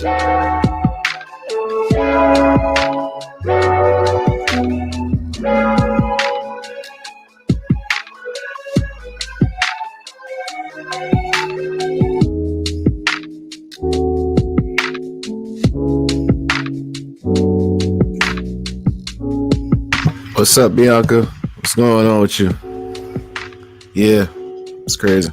What's up, Bianca? What's going on with you? Yeah, it's crazy.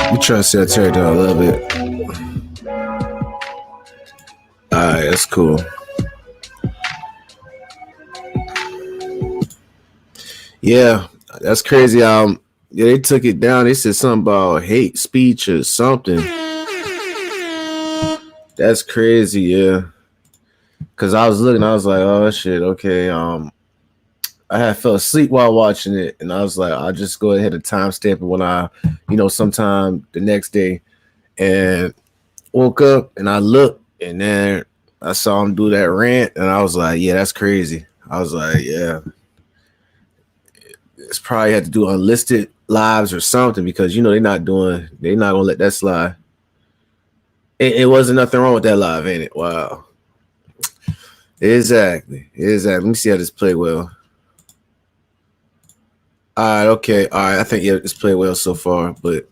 You try to see that tear down a little bit. Alright, that's cool. Yeah, that's crazy. Yeah, they took it down. They said something about hate speech or something. That's crazy, yeah. Cause I was looking, I was like, oh shit, okay. I had fell asleep while watching it, and I was like, I'll just go ahead and timestamp it when I, sometime the next day, and woke up and I looked, and then I saw him do that rant, and I was like, yeah, that's crazy. I was like, yeah, it's probably had to do unlisted lives or something because they're not gonna let that slide. It wasn't nothing wrong with that live, ain't it? Wow. Exactly. Let me see how this played well. All right, okay. All right, I think it's played well so far, but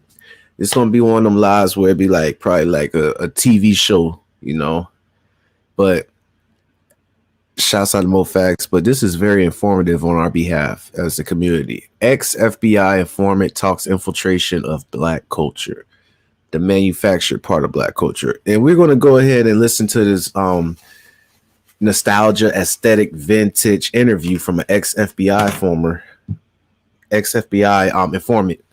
it's gonna be one of them lives where it'd be like probably like a TV show, But shouts out to Mo Facts, but this is very informative on our behalf as a community. Ex-FBI informant talks infiltration of Black culture, the manufactured part of Black culture. And we're gonna go ahead and listen to this nostalgia aesthetic vintage interview from an ex-FBI informant.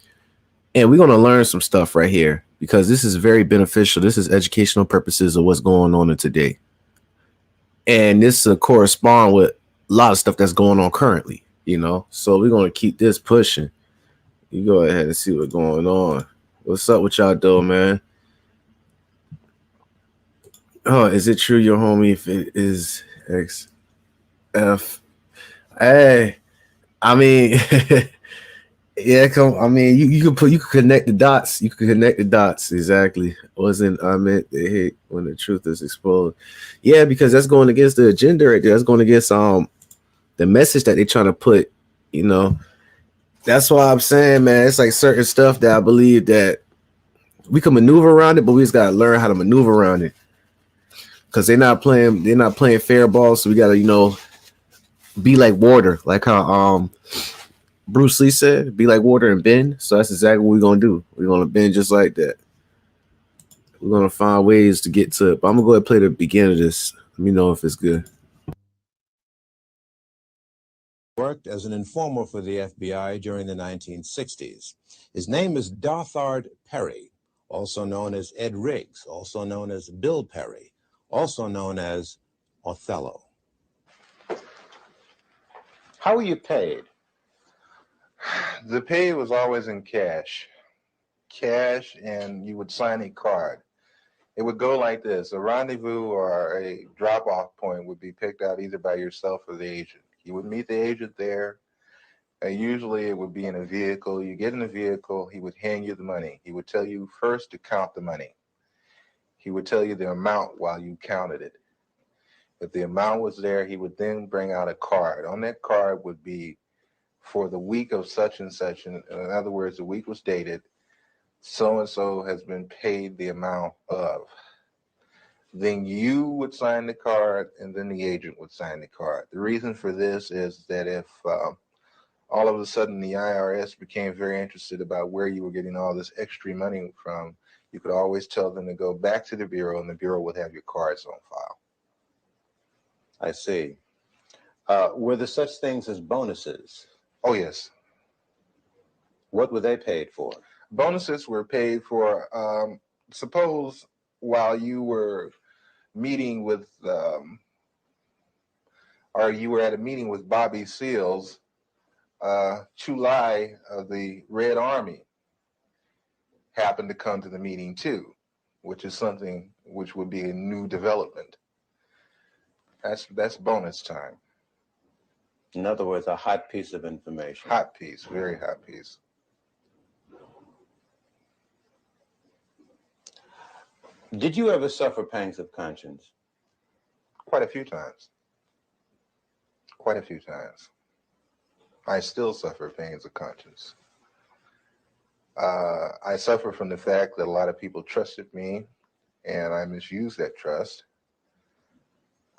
And we're going to learn some stuff right here because this is very beneficial. This is educational purposes of what's going on in today. And this correspond with a lot of stuff that's going on currently, So we're going to keep this pushing. You go ahead and see what's going on. What's up with y'all though, man? Oh, is it true your homie if it is XF? Hey, I mean, yeah, you could connect the dots. You could connect the dots exactly. Wasn't I meant they hate when the truth is exposed? Yeah, because that's going against the agenda right there. That's going against the message that they're trying to put. That's why I'm saying, man, it's like certain stuff that I believe that we can maneuver around it, but we just gotta learn how to maneuver around it. Because they're not playing fair ball, so we gotta be like water, like how Bruce Lee said, be like water and bend. So that's exactly what we're gonna do. We're gonna bend just like that. We're gonna find ways to get to it. But I'm gonna go ahead and play the beginning of this. Let me know if it's good. Worked as an informer for the FBI during the 1960s. His name is Dothard Perry, also known as Ed Riggs, also known as Bill Perry, also known as Othello. How were you paid? The pay was always in cash, and you would sign a card. It would go like this. A rendezvous or a drop-off point would be picked out either by yourself or the agent. You would meet the agent there. Usually it would be in a vehicle. You get in the vehicle, he would hand you the money. He would tell you first to count the money. He would tell you the amount while you counted it. If the amount was there, he would then bring out a card. On that card would be for the week of such and such. In other words, the week was dated. So-and-so has been paid the amount of. Then you would sign the card, and then the agent would sign the card. The reason for this is that if all of a sudden the IRS became very interested about where you were getting all this extra money from, you could always tell them to go back to the Bureau, and the Bureau would have your cards on file. I see. Were there such things as bonuses? Oh, yes. What were they paid for? Bonuses were paid for, suppose while you were meeting with, or you were at a meeting with Bobby Seals, Chulai of the Red Army happened to come to the meeting too, which is something which would be a new development. That's bonus time. In other words, a hot piece of information. Hot piece, very hot piece. Did you ever suffer pangs of conscience? Quite a few times. Quite a few times. I still suffer pains of conscience. I suffer from the fact that a lot of people trusted me and I misused that trust.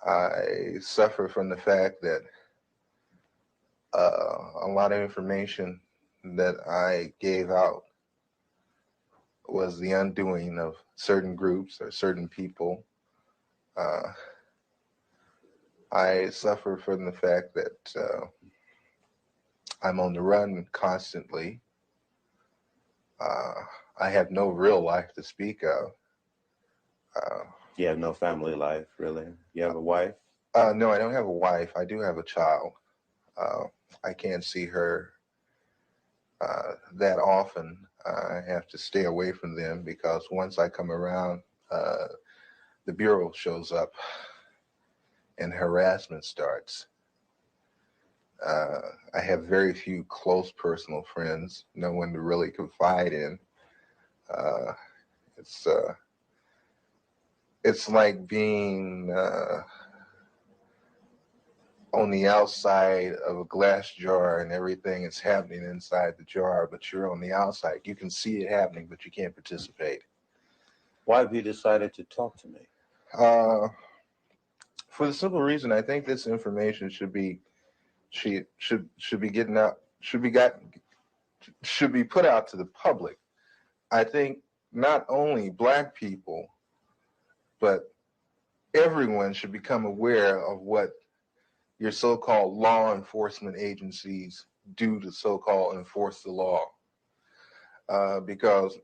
I suffer from the fact that a lot of information that I gave out was the undoing of certain groups or certain people. I suffer from the fact that I'm on the run constantly. I have no real life to speak of. You have no family life, really? You have a wife? No, I don't have a wife. I do have a child. I can't see her that often. I have to stay away from them because once I come around, the Bureau shows up and harassment starts. I have very few close personal friends, no one to really confide in. It's like being on the outside of a glass jar and everything is happening inside the jar, but you're on the outside. You can see it happening, but you can't participate. Why have you decided to talk to me? For the simple reason, I think this information should be getting out, should be put out to the public. I think not only Black people, but everyone should become aware of what your so-called law enforcement agencies do to so-called enforce the law. Because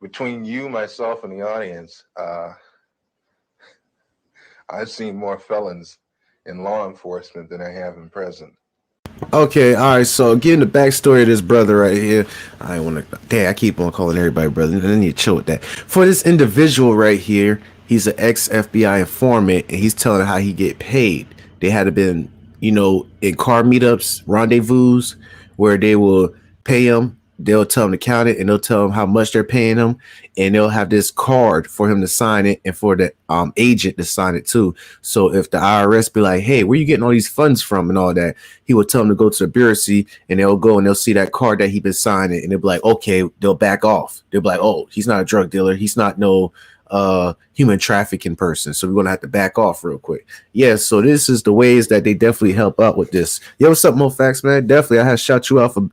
between you, myself, and the audience, I've seen more felons in law enforcement than I have in prison. Okay, all right. So getting the backstory of this brother right here, I want to. Damn, I keep on calling everybody brother. I need to chill with that. For this individual right here, he's an ex FBI informant, and he's telling how he get paid. They had to been, in car meetups, rendezvous, where they will pay him. They'll tell him to count it, and they'll tell him how much they're paying him, and they'll have this card for him to sign it, and for the agent to sign it too. So if the IRS be like, "Hey, where you getting all these funds from?" and all that, he will tell them to go to the bureaucracy, and they'll go and they'll see that card that he been signing, and they'll be like, "Okay," they'll back off. They'll be like, "Oh, he's not a drug dealer. He's not no human trafficking person. So we're gonna have to back off real quick." Yeah, so this is the ways that they definitely help out with this. Yo, what's up, Mo Facts, man? Definitely, I have shout you out for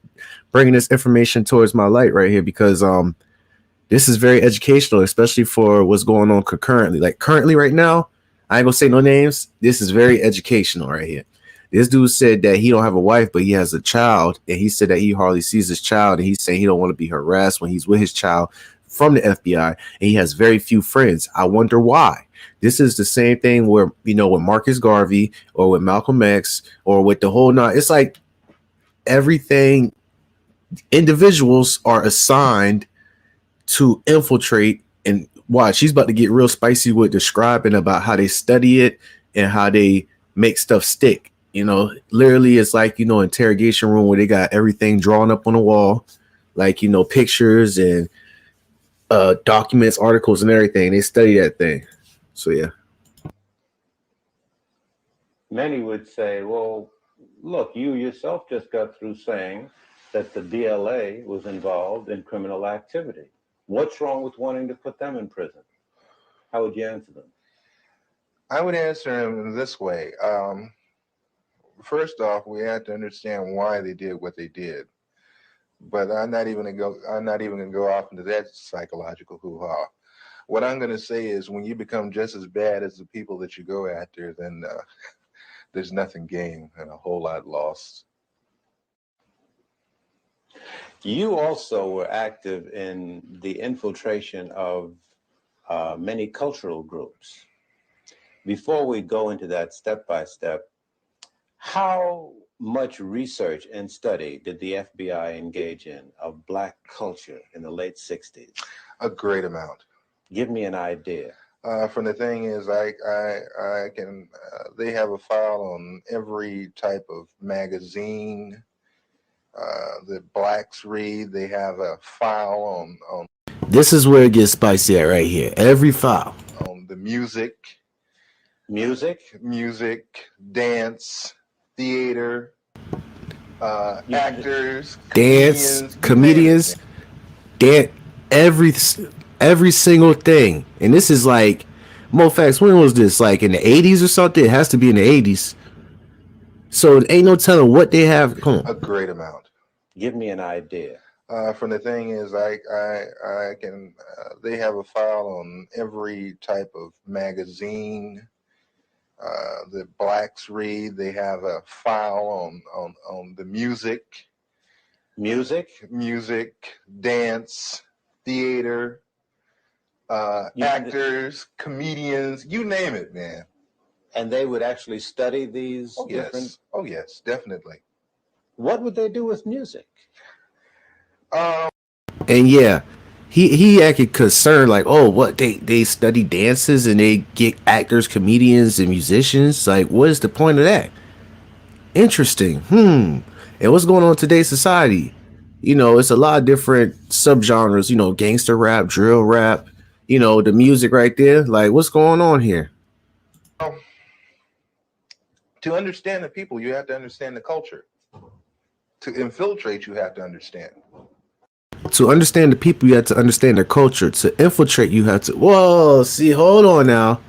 bringing this information towards my light right here because this is very educational, especially for what's going on concurrently. Like currently, right now, I ain't gonna say no names. This is very educational right here. This dude said that he don't have a wife, but he has a child, and he said that he hardly sees his child, and he's saying he don't want to be harassed when he's with his child from the FBI, and he has very few friends. I wonder why. This is the same thing where, with Marcus Garvey or with Malcolm X or with the whole nine. It's like everything, individuals are assigned to infiltrate. And watch, she's about to get real spicy with describing about how they study it and how they make stuff stick. Literally it's like, interrogation room where they got everything drawn up on the wall, like, pictures and documents, articles, and everything. They study that thing. So yeah. Many would say, well, look, you yourself just got through saying that the DLA was involved in criminal activity. What's wrong with wanting to put them in prison? How would you answer them? I would answer them this way. First off, we have to understand why they did what they did. But I'm not even gonna go off into that psychological hoo-ha. What I'm gonna say is when you become just as bad as the people that you go after, then there's nothing gained and a whole lot lost. You also were active in the infiltration of many cultural groups. Before we go into that step by step, how much research and study did the FBI engage in of Black culture in the late 60s? A great amount. Give me an idea. From the thing is, I can. They have a file on every type of magazine that blacks read. They have a file on. This is where it gets spicy at right here. Every file. On the music, dance, theater, actors, dance, comedians, dance, every single thing. And this is like, Mofax, when was this? Like in the 80s or something? It has to be in the 80s. So ain't no telling what they have. Come on. A great amount. Give me an idea. From the thing is, I can. They have a file on every type of magazine that blacks read. They have a file on the music, dance, theater, actors, comedians, you name it, man. And they would actually study these different. Yes. Oh yes, definitely. What would they do with music? And yeah, he acted concerned, like, oh, what, they study dances and they get actors, comedians, and musicians. Like, what is the point of that? Interesting. And what's going on in today's society? You know, it's a lot of different subgenres, you know, gangster rap, drill rap, you know, the music right there. Like, what's going on here? To understand the people, you have to understand the culture. To infiltrate, you have to understand. To understand the people, you have to understand their culture. To infiltrate, you have to. Whoa, see, hold on now.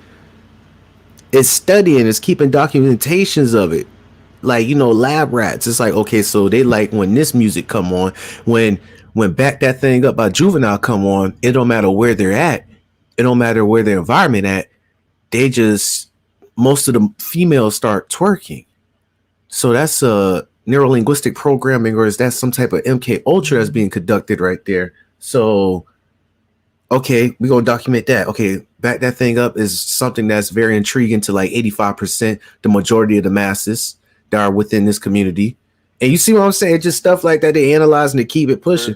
It's studying, it's keeping documentations of it. Like, you know, lab rats. It's like, okay, so they like when this music come on, when Back That Thing Up by Juvenile come on, it don't matter where they're at. It don't matter where their environment at. They just, most of the females start twerking. So that's a neurolinguistic programming, or is that some type of MK Ultra that's being conducted right there? So, okay, we're going to document that. Okay, Back That Thing Up is something that's very intriguing to like 85%, the majority of the masses that are within this community. And you see what I'm saying? Just stuff like that they analyze and they keep it pushing.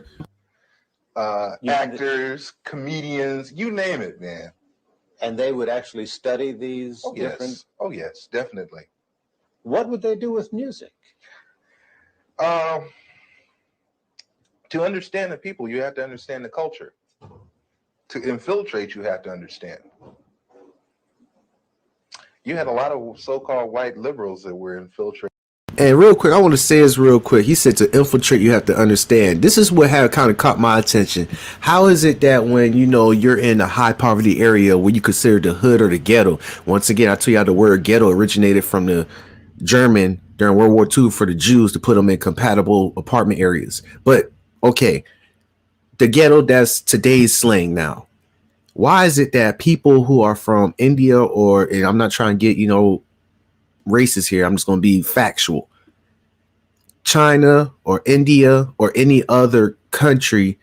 Actors, comedians, you name it, man. And they would actually study these different. Yes. Oh yes, definitely. What would they do with music? To understand the people, you have to understand the culture. To infiltrate, you have to understand. You had a lot of so-called white liberals that were infiltrated. And real quick, I want to say this real quick. He said to infiltrate, you have to understand. This is what had kind of caught my attention. How is it that when, you know, you're in a high poverty area where you consider the hood or the ghetto? Once again, I tell you how the word ghetto originated from the German during World War II for the Jews to put them in compatible apartment areas. But okay, the ghetto, that's today's slang now. Why is it that people who are from India, or, and I'm not trying to get, you know, racist here, I'm just going to be factual, China or India or any other country,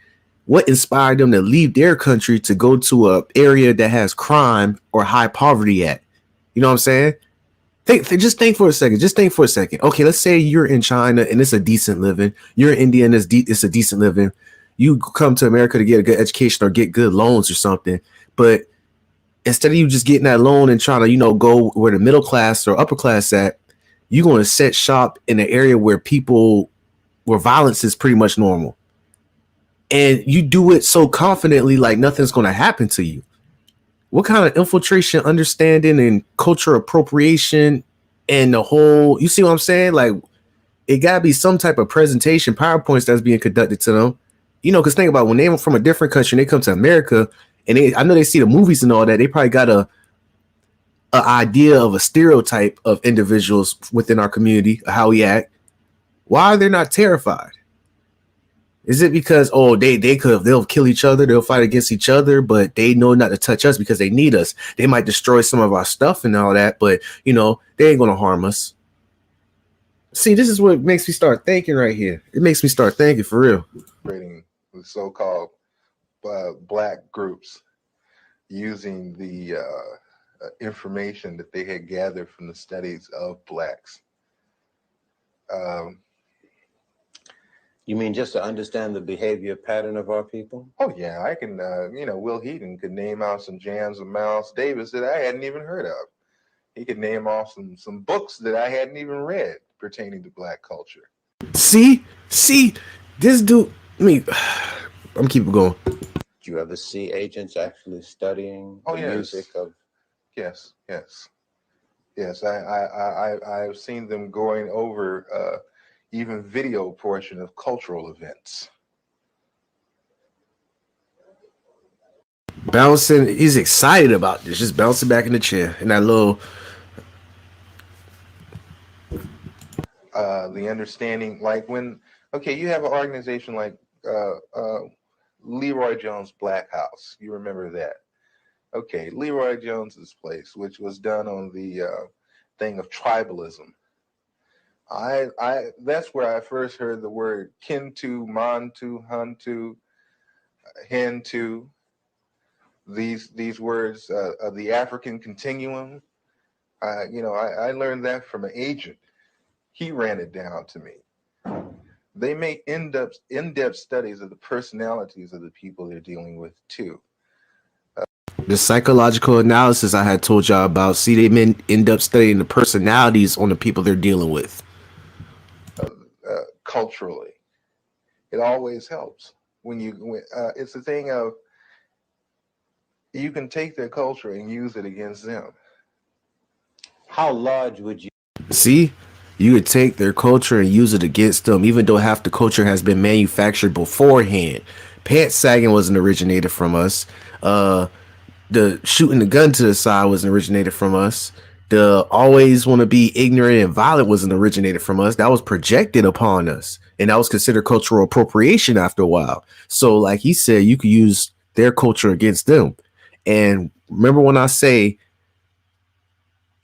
what inspired them to leave their country to go to a area that has crime or high poverty at? You know what I'm saying? Just think for a second. Okay, let's say you're in China and it's a decent living. You're in India and it's a decent living. You come to America to get a good education or get good loans or something. But instead of you just getting that loan and trying to, you know, go where the middle class or upper class at, you're going to set shop in an area where violence is pretty much normal. And you do it so confidently, like nothing's going to happen to you. What kind of infiltration, understanding, and culture appropriation and the whole, you see what I'm saying? Like, it got to be some type of presentation, PowerPoints that's being conducted to them. You know, because think about when they're from a different country and they come to America, and I know they see the movies and all that, they probably got a idea of a stereotype of individuals within our community, how we act. Why are they not terrified? Is it because, oh, they'll kill each other, they'll fight against each other, but they know not to touch us because they need us? They might destroy some of our stuff and all that, but, you know, they ain't going to harm us. See, this is what makes me start thinking right here. It makes me start thinking for real. With so-called black groups. using the information that they had gathered from the studies of blacks. You mean just to understand the behavior pattern of our people? Oh yeah, I can. Will Heaton could name out some jams of Miles Davis that I hadn't even heard of. He could name off some books that I hadn't even read pertaining to black culture. See, this dude. I mean, I'm keeping going. Do you ever see agents actually studying the music of? Yes. I've seen them going over even video portion of cultural events. Bouncing, he's excited about this, just bouncing back in the chair in that little. The understanding, like when, okay, you have an organization like Leroy Jones Black House. You remember that? Okay, Leroy Jones's place, which was done on the thing of tribalism. That's where I first heard the word Kintu, Mantu, Huntu, Hentu. These words of the African continuum. I learned that from an agent. He ran it down to me. They make in-depth studies of the personalities of the people they're dealing with too. The psychological analysis I had told y'all about. See, they end up studying the personalities on the people they're dealing with. Culturally, it always helps when it's the thing of you can take their culture and use it against them. How large would you? See, you could take their culture and use it against them, even though half the culture has been manufactured beforehand. Pants sagging wasn't originated from us. The shooting the gun to the side wasn't originated from us. The always want to be ignorant and violent wasn't originated from us. That was projected upon us, and that was considered cultural appropriation after a while. So, like he said, you could use their culture against them. And remember when I say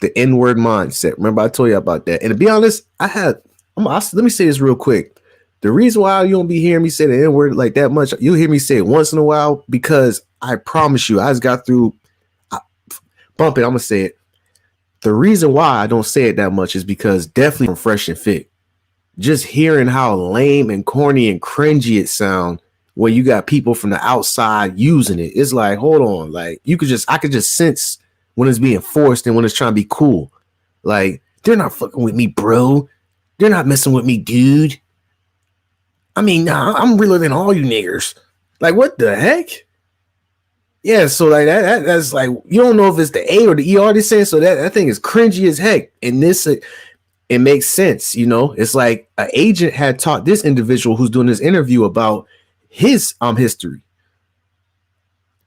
the N-word mindset? Remember I told you about that. And to be honest, let me say this real quick. The reason why you don't be hearing me say the N-word like that much, you'll hear me say it once in a while, because I promise you, I just got through bump it. I'm gonna say it. The reason why I don't say it that much is because definitely from Fresh and Fit, just hearing how lame and corny and cringy it sound when you got people from the outside using it. It's like, hold on, like I could just sense when it's being forced and when it's trying to be cool. Like, they're not fucking with me, bro. They're not messing with me, dude. I mean, nah, I'm realer than all you niggers. Like, what the heck? Yeah, so like that's like, you don't know if it's the A or the ER they're saying, so that thing is cringy as heck. And this, it makes sense, you know. It's like an agent had taught this individual who's doing this interview about his history,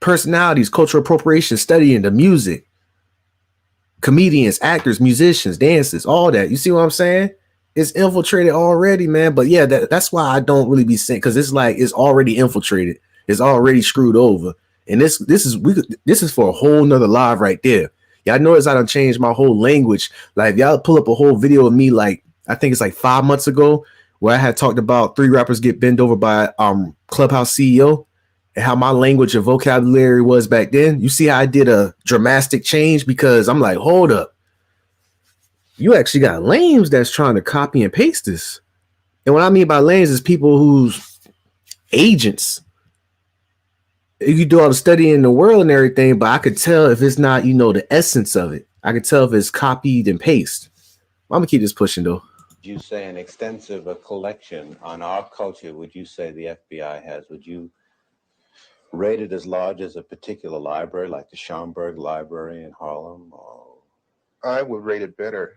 personalities, cultural appropriation, studying the music, comedians, actors, musicians, dancers, all that. You see what I'm saying? It's infiltrated already, man. But yeah, that's why I don't really be saying, because it's like it's already infiltrated, it's already screwed over. And this is for a whole nother live right there. Y'all notice I done changed my whole language. Like, y'all pull up a whole video of me, like I think it's like 5 months ago, where I had talked about 3 rappers get bent over by Clubhouse CEO, and how my language and vocabulary was back then. You see how I did a dramatic change, because I'm like, hold up, you actually got lames that's trying to copy and paste this. And what I mean by lames is people who's agents. You can do all the studying in the world and everything, but I could tell if it's not, the essence of it. I could tell if it's copied and paste. I'm gonna keep this pushing though. You say an extensive collection on our culture. Would you say the FBI has? Would you rate it as large as a particular library, like the Schomburg Library in Harlem? Or? I would rate it better.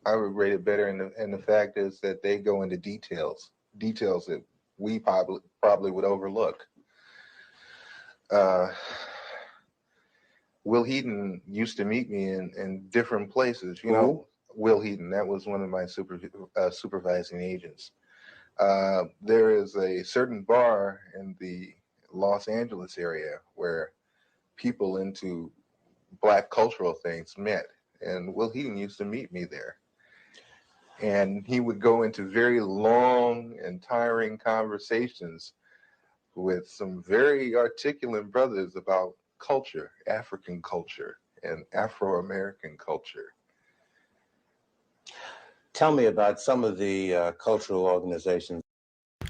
And the fact is that they go into details that we probably would overlook. Will Heaton used to meet me in different places. Will Heaton, that was one of my supervising agents. There is a certain bar in the Los Angeles area where people into Black cultural things met, and Will Heaton used to meet me there. And he would go into very long and tiring conversations with some very articulate brothers about culture, African culture, and Afro-American culture. Tell me about some of the cultural organizations.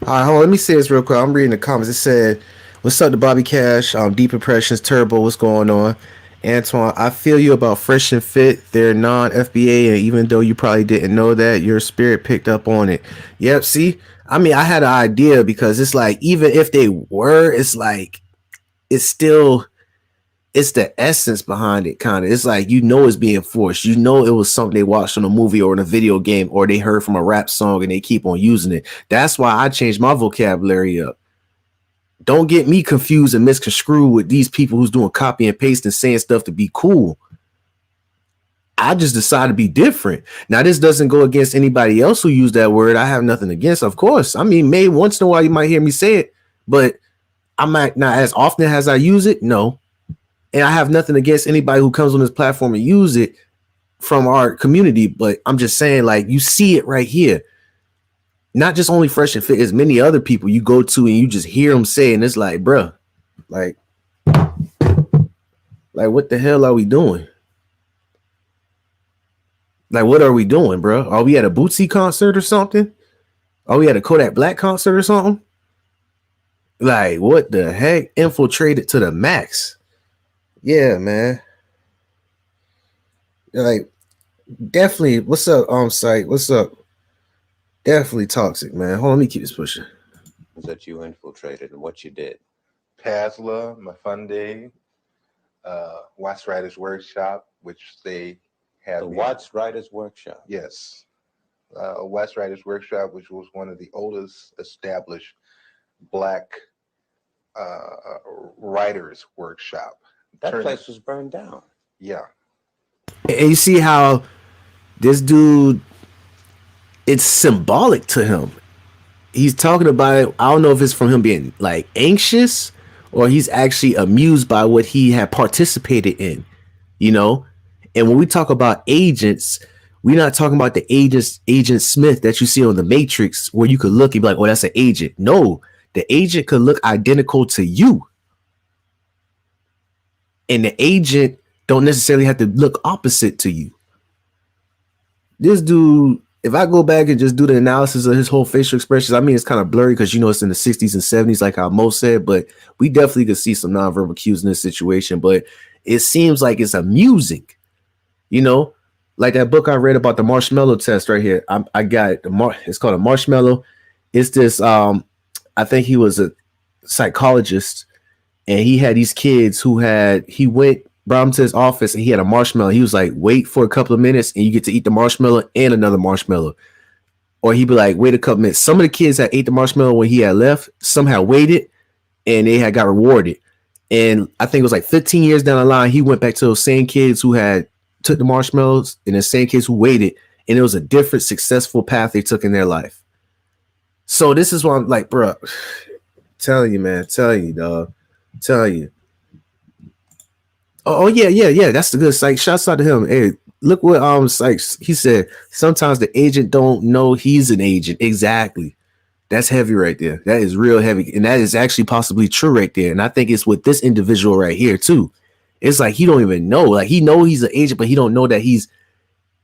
All right, hold on, let me say this real quick. I'm reading the comments. It said, "What's up to Bobby Cash? Deep Impressions, Turbo. What's going on?" Antoine, I feel you about Fresh and Fit. They're non-FBA, and even though you probably didn't know that, your spirit picked up on it. Yep. See, I mean, I had an idea because it's like even if they were, it's like it's still it's the essence behind it, kind of. It's like it's being forced. It was something they watched on a movie or in a video game, or they heard from a rap song and they keep on using it. That's why I changed my vocabulary up. Don't get me confused and misconstrued with these people who's doing copy and paste and saying stuff to be cool. I just decided to be different. Now, this doesn't go against anybody else who used that word. I have nothing against, of course. I mean, maybe once in a while you might hear me say it, but I might not as often as I use it. No. And I have nothing against anybody who comes on this platform and use it from our community. But I'm just saying, like, you see it right here. Not just only Fresh and Fit, as many other people you go to and you just hear them say, and it's like, bruh, like what the hell are we doing? Like, what are we doing, bro? Are we at a Bootsy concert or something? Are we at a Kodak Black concert or something? Like, what the heck? Infiltrated to the max. Yeah, man. Like, definitely. What's up, site? What's up? Definitely toxic, man. Hold on, let me keep this pushing. That you infiltrated and what you did. PASLA, Mafunde, Watts Writers Workshop, which they have. The Watts Writers Workshop? Yes. Watts Writers Workshop, which was one of the oldest established Black writers workshop. That place was burned down. Yeah. And you see how this dude, it's symbolic to him. He's talking about it. I don't know if it's from him being like anxious or he's actually amused by what he had participated in, And when we talk about agents, we're not talking about the Agent Smith that you see on the Matrix where you could look and be like, oh, that's an agent. No, the agent could look identical to you. And the agent don't necessarily have to look opposite to you. This dude, if I go back and just do the analysis of his whole facial expressions, I mean, it's kind of blurry because, it's in the 60s and 70s, like how Mo said, but we definitely could see some nonverbal cues in this situation. But it seems like it's amusing, like that book I read about the marshmallow test right here. I got it. It's called a marshmallow. It's this, I think he was a psychologist. And he had these kids he went brought him to his office and he had a marshmallow. He was like, wait for a couple of minutes and you get to eat the marshmallow and another marshmallow. Or he'd be like, wait a couple minutes. Some of the kids had ate the marshmallow when he had left. Some had waited and they had got rewarded. And I think it was like 15 years down the line, he went back to those same kids who had took the marshmallows and the same kids who waited. And it was a different successful path they took in their life. So this is why I'm like, bro, telling you, man, telling you, dog. Tell you. Oh yeah. That's the good psych. Shouts out to him. Hey, look what Sykes. He said sometimes the agent don't know he's an agent. Exactly. That's heavy right there. That is real heavy, and that is actually possibly true right there. And I think it's with this individual right here too. It's like he don't even know. Like he know he's an agent, but he don't know that he's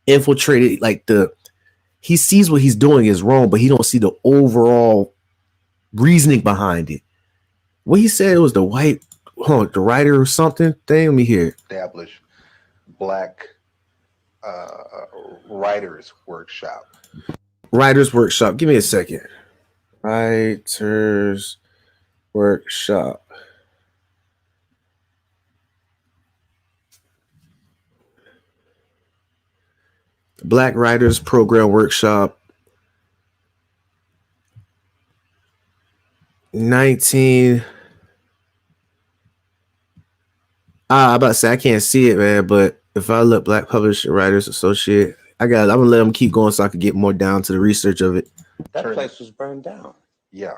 infiltrated. Like he sees what he's doing is wrong, but he don't see the overall reasoning behind it. What he said, it was the the writer or something thing. Let me hear. Established Black writers workshop. Writers workshop. Give me a second. Writers workshop. Black Writers Program Workshop. 19. I'm about to say I can't see it, man. But if I look, Black Publisher Writers Associate, I'm gonna let them keep going so I could get more down to the research of it. That place was burned down. Yeah.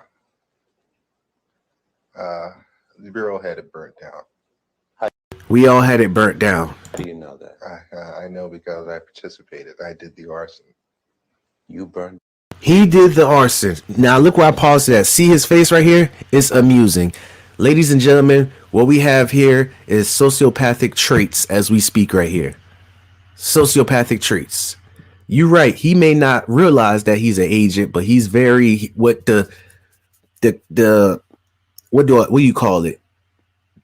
The Bureau had it burnt down. We all had it burnt down. How do you know that? I know because I participated. I did the arson. You burned. He did the arson. Now look where I paused at. See his face right here? It's amusing. Ladies and gentlemen, what we have here is sociopathic traits as we speak right here. Sociopathic traits. You're right. He may not realize that he's an agent, but he's very what the what do you call it?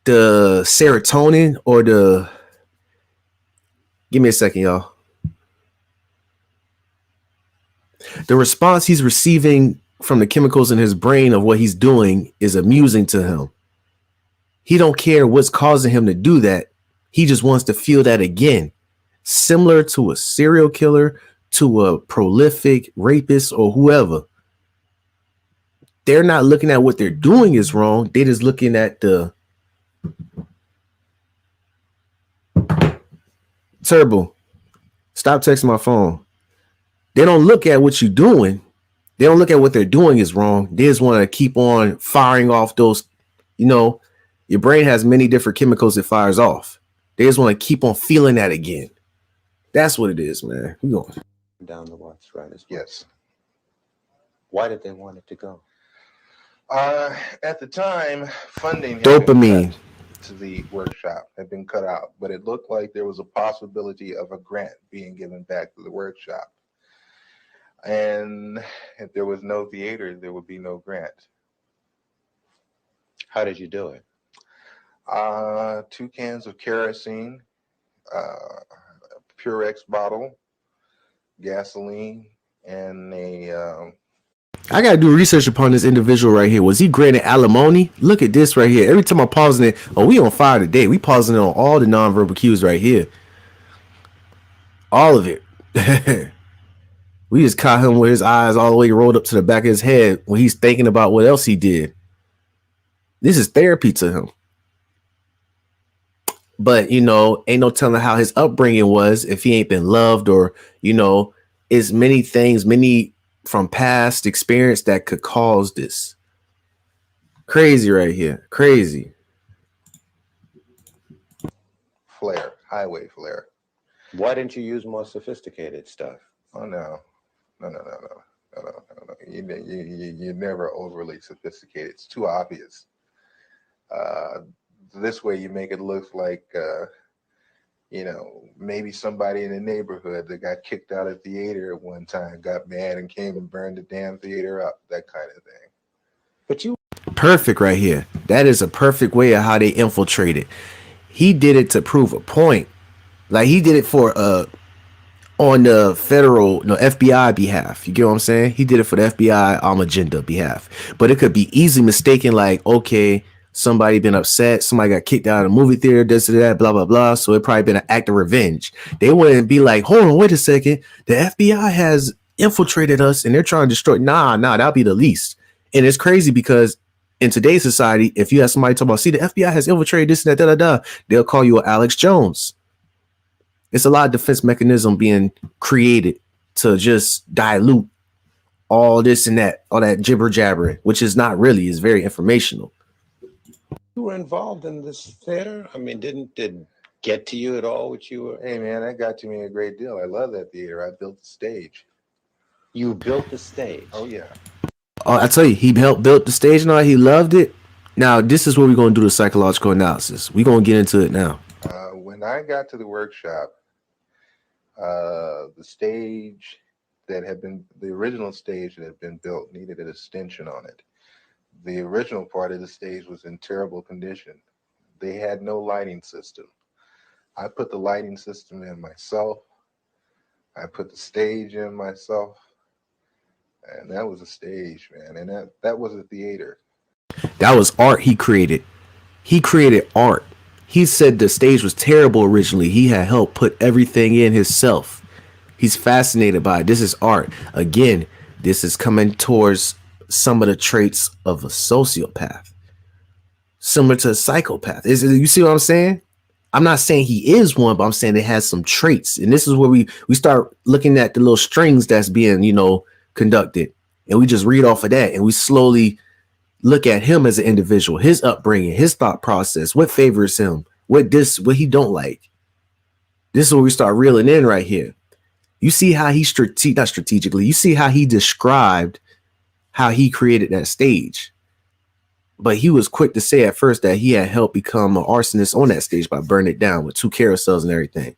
The serotonin or the give me a second, y'all. The response he's receiving from the chemicals in his brain of what he's doing is amusing to him. He don't care what's causing him to do that. He just wants to feel that again. Similar to a serial killer, to a prolific rapist or whoever. They're not looking at what they're doing is wrong. They're just looking at the Turbo. Stop texting my phone. They don't look at what you're doing. They don't look at what they're doing is wrong. They just want to keep on firing off those, your brain has many different chemicals it fires off. They just want to keep on feeling that again. That's what it is, man. We going down the arthritis. Yes. Why did they want it to go? At the time, funding dopamine to the workshop had been cut out, but it looked like there was a possibility of a grant being given back to the workshop. And if there was no theater, there would be no grant. How did you do it? 2 cans of kerosene, Purex bottle, gasoline, and I gotta do research upon this individual right here. Was he granted alimony? Look at this right here. Every time I'm pausing it, we on fire today. We pausing it on all the nonverbal cues right here. All of it. We just caught him with his eyes all the way rolled up to the back of his head when he's thinking about what else he did. This is therapy to him. But, ain't no telling how his upbringing was if he ain't been loved or, it's many things, many from past experience that could cause this. Crazy right here. Crazy. Flare, highway flare. Why didn't you use more sophisticated stuff? Oh, no. You're never overly sophisticated. It's too obvious. This way you make it look like, maybe somebody in the neighborhood that got kicked out of theater at one time got mad and came and burned the damn theater up, that kind of thing. But you perfect right here. That is a perfect way of how they infiltrated. He did it to prove a point. Like he did it for on the federal, FBI behalf. You get what I'm saying? He did it for the FBI agenda behalf. But it could be easily mistaken like, okay, somebody been upset, somebody got kicked out of the movie theater, this or that, blah, blah, blah. So it probably been an act of revenge. They wouldn't be like, hold on, wait a second. The FBI has infiltrated us and they're trying to destroy. Nah, that'll be the least. And it's crazy because in today's society, if you have somebody talking about, see, the FBI has infiltrated this and that, they'll call you Alex Jones. It's a lot of defense mechanism being created to just dilute all this and that, all that jibber jabbering, which is not really, is very informational. You were involved in this theater? I mean, did get to you at all what you were? Hey, man, that got to me a great deal. I love that theater. I built the stage. You built the stage? Oh, yeah. Oh, I tell you, he helped build the stage and all. He loved it. Now, this is where we're going to do the psychological analysis. We're going to get into it now. When I got to the workshop, the stage that had been, the original stage that had been built needed an extension on it. The original part of the stage was in terrible condition. They had no lighting system. I put the lighting system in myself. I put the stage in myself. And that was a stage, man. And that was a theater. That was art he created. He created art. He said the stage was terrible originally. He had helped put everything in himself. He's fascinated by it. This is art. Again, this is coming towards some of the traits of a sociopath. Similar to a psychopath. You see what I'm saying? I'm not saying he is one, but I'm saying it has some traits. And this is where we start looking at the little strings that's being, conducted. And we just read off of that. And we slowly look at him as an individual, his upbringing, his thought process, what favors him, what he don't like. This is where we start reeling in right here. You see how he not strategically, you see how he described how he created that stage. But he was quick to say at first that he had helped become an arsonist on that stage by burning it down with 2 carousels and everything.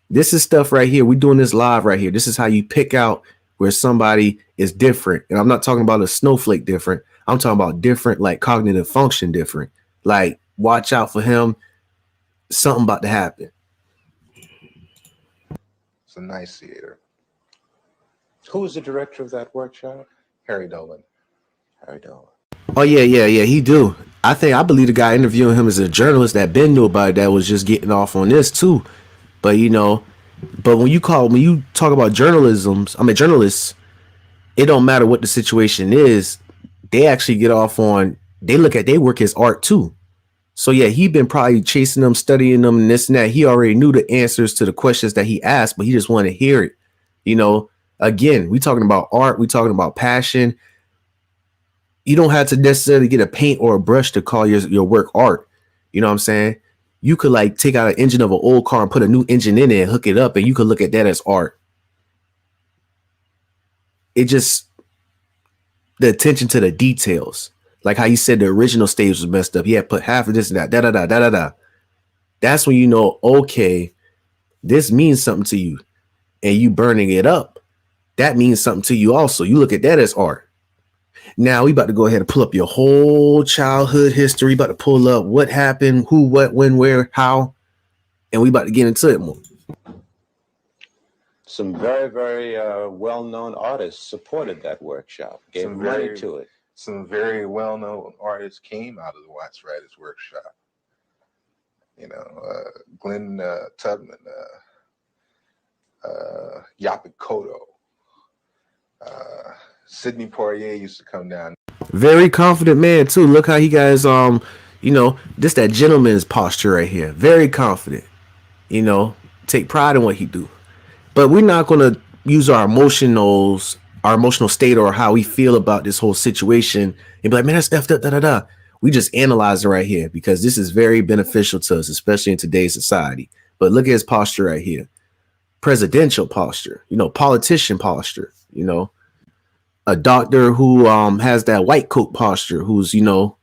This is stuff right here. We're doing this live right here. This is how you pick out where somebody is different. And I'm not talking about a snowflake different. I'm talking about different, like cognitive function different. Like, watch out for him. Something about to happen. It's a nice theater. Who was the director of that workshop? Harry Dolan. Harry Dolan. Oh, yeah. He do. I believe the guy interviewing him is a journalist that Ben knew about it, that was just getting off on this too. But when you talk about journalists, it don't matter what the situation is. They actually get off on, they look at their work as art too. So yeah, he been probably chasing them, studying them, and this and that. He already knew the answers to the questions that he asked, but he just wanted to hear it. Again, we talking about art. We talking about passion. You don't have to necessarily get a paint or a brush to call your work art. You know what I'm saying? You could like take out an engine of an old car and put a new engine in it and hook it up, and you could look at that as art. It just, the attention to the details. Like how you said the original stage was messed up. He had put half of this and that, da. That's when you know, okay, this means something to you. And you burning it up, that means something to you also. You look at that as art. Now we about to go ahead and pull up your whole childhood history. About to pull up what happened, who, what, when, where, how. And we about to get into it more. Some very, very well-known artists supported that workgave money to it. Some very well-known artists came out of the Watts Writers Workshop. Glenn Tubman, Yaphet Kotto, Sidney Poitier used to come down. Very confident man too. Look how he got his just that gentleman's posture right here. Very confident. Take pride in what he do. But we're not gonna use our emotional state or how we feel about this whole situation and be like, man, that's effed up, da. We just analyze it right here because this is very beneficial to us, especially in today's society. But look at his posture right here. Presidential posture, politician posture, a doctor who has that white coat posture, who's, the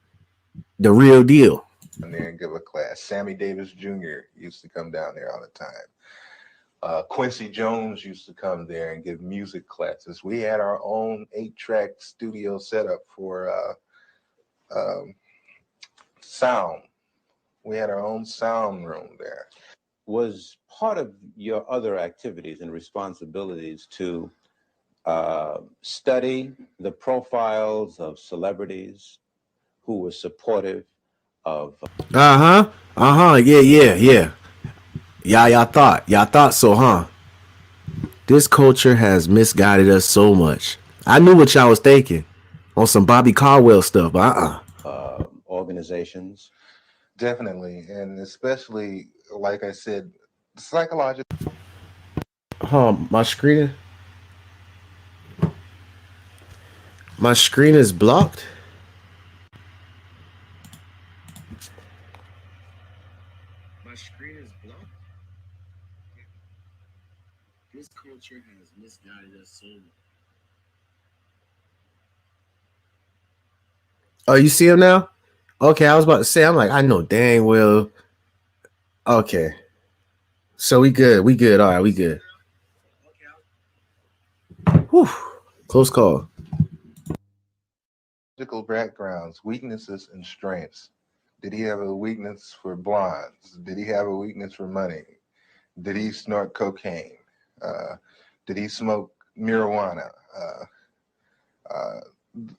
real deal. And there and give a class. Sammy Davis Jr. used to come down there all the time. Quincy Jones used to come there and give music classes. We had our own 8-track studio setup for sound. We had our own sound room there. Was part of your other activities and responsibilities to study the profiles of celebrities who were supportive of yeah. Y'all thought so, huh? This culture has misguided us so much. I knew what y'all was thinking on some Bobby Caldwell stuff, but organizations. Definitely, and especially, like I said, psychological. My screen is blocked. My screen is blocked. This culture has misguided us so much. Oh, you see him now? Okay, I was about to say, I'm like, I know dang well. Okay. So we good. All right, we good. Whew. Close call. Backgrounds, weaknesses, and strengths. Did he have a weakness for blondes? Did he have a weakness for money? Did he snort cocaine? Did he smoke marijuana?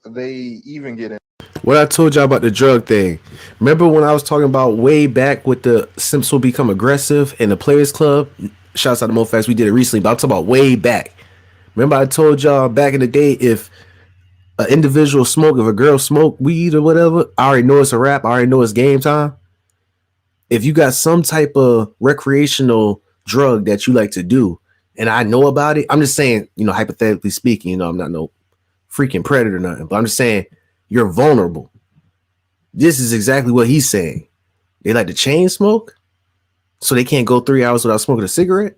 They even get in. What I told y'all about the drug thing. Remember when I was talking about way back with the Simps Will Become Aggressive and the Players Club? Shouts out to MoFax. We did it recently, but I'm talking about way back. Remember I told y'all back in the day, if an individual smoke, if a girl smoke weed or whatever, I already know it's a wrap. I already know it's game time. If you got some type of recreational drug that you like to do, and I know about it, I'm just saying, hypothetically speaking, I'm not no freaking predator or nothing, but I'm just saying, you're vulnerable. This is exactly what he's saying. They like to chain smoke, so they can't go 3 hours without smoking a cigarette.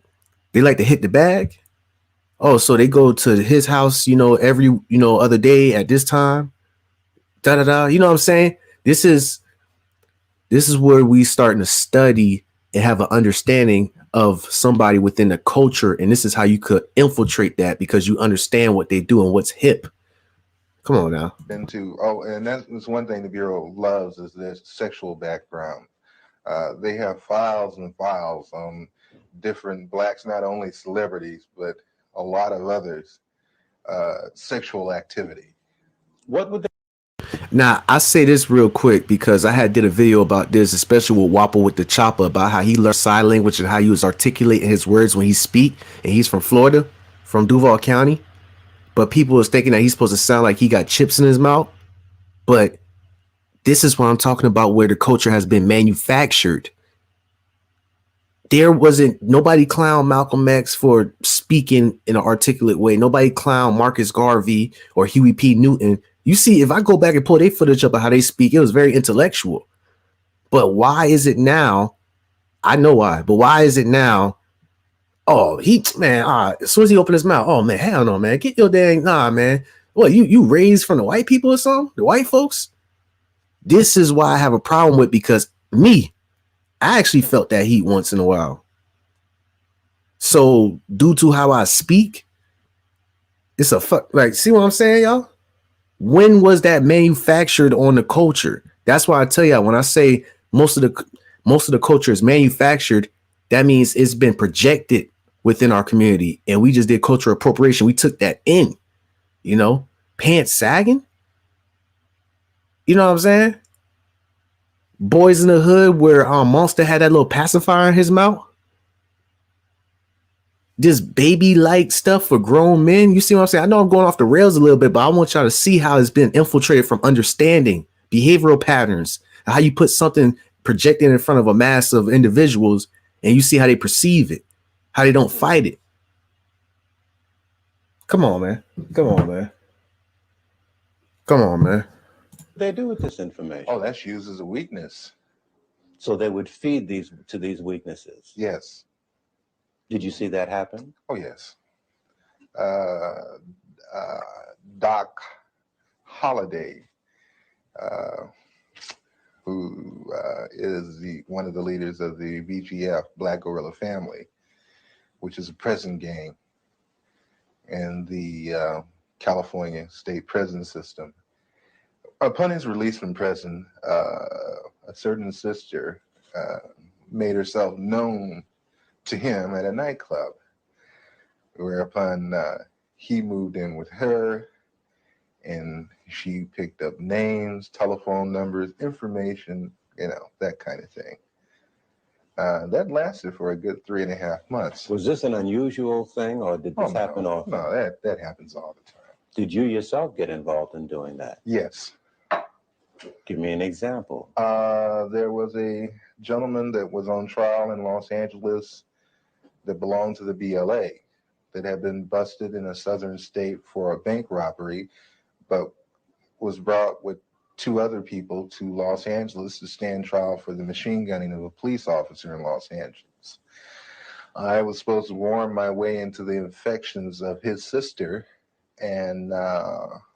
They like to hit the bag. Oh, so they go to his house, every, other day at this time. da da da. You know what I'm saying? This is where we starting to study and have an understanding of somebody within the culture, and this is how you could infiltrate that because you understand what they do and what's hip. Come on now. And that's one thing the Bureau loves is their sexual background. They have files and files on different blacks, not only celebrities, but a lot of others, sexual activity. What would they? Now, I say this real quick because I did a video about this, especially with Wapple with the Chopper, about how he learned sign language and how he was articulating his words when he speak. And he's from Florida, from Duval County. But people was thinking that he's supposed to sound like he got chips in his mouth. But this is what I'm talking about, where the culture has been manufactured. There wasn't nobody clown Malcolm X for speaking in an articulate way. Nobody clown Marcus Garvey or Huey P. Newton. You see, if I go back and pull their footage up of how they speak, it was very intellectual. But why is it now? I know why, but why is it now? Oh, as soon as he opened his mouth, oh man, hell no, man. Get your dang, man. What, you raised from the white people or something? The white folks? This is why I have a problem with, because I actually felt that heat once in a while. So due to how I speak, it's a fuck, like, see what I'm saying, y'all? When was that manufactured on the culture? That's why I tell y'all, when I say most of the culture is manufactured, that means it's been projected within our community, and we just did cultural appropriation. We took that in, pants sagging. You know what I'm saying? Boys in the Hood, where Monster had that little pacifier in his mouth. This baby-like stuff for grown men. You see what I'm saying? I know I'm going off the rails a little bit, but I want y'all to see how it's been infiltrated from understanding behavioral patterns, how you put something projected in front of a mass of individuals and you see how they perceive it, how they don't fight it. Come on, man. Come on, man. Come on, man. What they do with this information? Oh, that's used as a weakness. So they would feed these weaknesses. Yes. Did you see that happen? Oh, yes. Doc Holliday, who is one of the leaders of the BGF, Black Guerrilla Family, which is a prison gang in the California state prison system. Upon his release from prison, a certain sister made herself known to him at a nightclub, whereupon he moved in with her, and she picked up names, telephone numbers, information, that kind of thing. That lasted for a good 3.5 months. Was this an unusual thing, or did this happen often? No, that happens all the time. Did you yourself get involved in doing that? Yes. Give me an example. There was a gentleman that was on trial in Los Angeles that belonged to the BLA that had been busted in a southern state for a bank robbery, but was brought with 2 other people to Los Angeles to stand trial for the machine gunning of a police officer in Los Angeles. I was supposed to worm my way into the affections of his sister and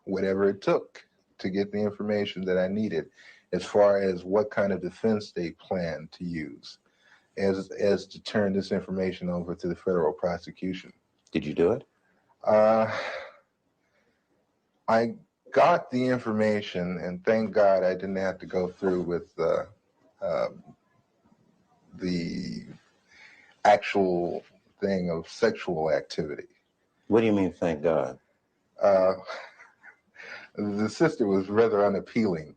whatever it took to get the information that I needed as far as what kind of defense they planned to use as to turn this information over to the federal prosecution. Did you do it? I got the information, and thank God I didn't have to go through with the actual thing of sexual activity. What do you mean, thank God? The sister was rather unappealing.